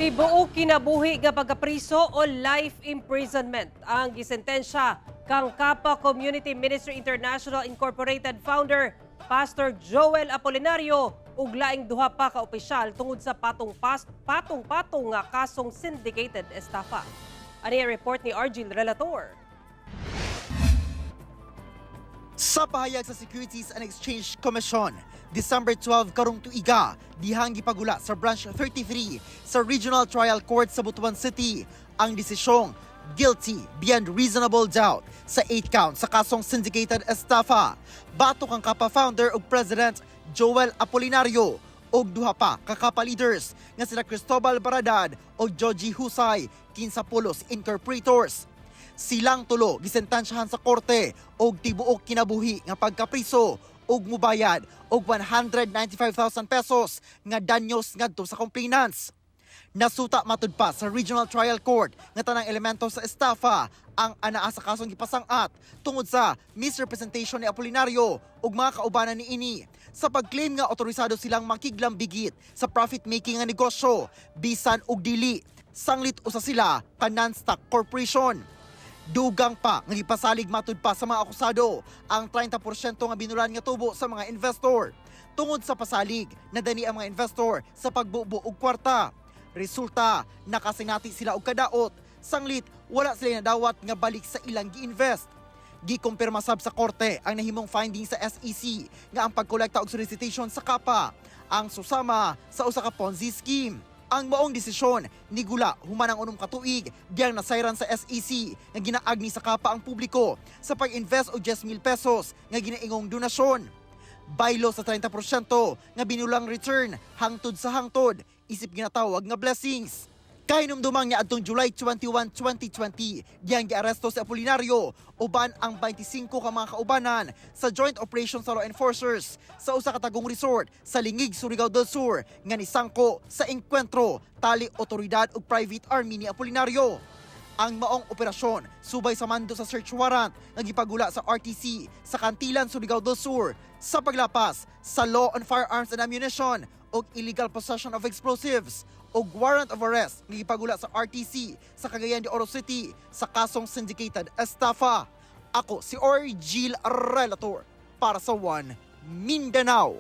Tibuok kinabuhi nga pagka-priso o life imprisonment ang gisentensya kang KAPA Community Ministry International Incorporated founder Pastor Joel Apolinario ug laing duha pa ka opisyal tungod sa patong-patong nga kasong syndicated estafa. Ani ang report ni Argil Relator. Sa pahayag sa Securities and Exchange Commission, December 12 karong tuiga, dihang gipagula sa Branch 33 sa Regional Trial Court sa Butuan City ang desisyong guilty beyond reasonable doubt sa 8 counts sa kasong syndicated estafa. Batok ang KAPA founder ug President Joel Apolinario ug duha pa ka KAPA leaders nga sila Cristobal Baradad o Joji Husay, 15 incorporators. Silang tulo gisentensyahan sa korte og tibuok kinabuhi nga pagka-priso og mubayad og 195,000 pesos nga danyos ngadto sa complainants. Nasuta matud pa sa Regional Trial Court nga tanang elemento sa estafa ang anaa sa kasong gipasang-at tungod sa misrepresentation ni Apolinario ug mga kaubanan ni ini sa pagclaim nga otorisado silang makiglambigit sa profit-making nga negosyo bisan og dili sanglit usa sila ka non-stock corporation. Dugang pa nga gipasalig matud pa sa mga akusado ang 30% nga binulan nga tubo sa mga investor. Tungod sa pasalig, nadani ang mga investor sa pagbubo og kwarta. Resulta, nakasinati sila og kadaot, sanglit wala sila nadawat nga balik sa ilang gi-invest. Gikumpirma sab sa korte ang nahimong finding sa SEC nga ang pagkolekta og solicitation sa KAPA ang susama sa usa ka Ponzi scheme. Ang maong desisyon ni Gula human ang unong katuig diyang nasayran sa SEC nga ginaagni sa KAPA ang publiko sa pag-invest og 10,000 pesos nga ginaingong donasyon. Baylo sa 30% nga binulang return hangtod sa hangtod isip ginatawag nga blessings. Kahinumdumang niya adtong July 21, 2020, diyang giaresto si Apolinario uban ang 25 ka mga kaubanan sa joint operation sa law enforcers sa usa ka tagong resort sa Lingig, Surigao del Sur nga nisangko sa engkwentro tali otoridad ug private army ni Apolinario. Ang maong operasyon subay sa mando sa search warrant nga gipagula sa RTC sa Kantilan, Surigao del Sur sa paglapas sa law on firearms and ammunition ug illegal possession of explosives o warrant of arrest nga gipagula sa RTC sa Cagayan de Oro City sa kasong syndicated estafa. Ako si Argil Relator para sa One Mindanao.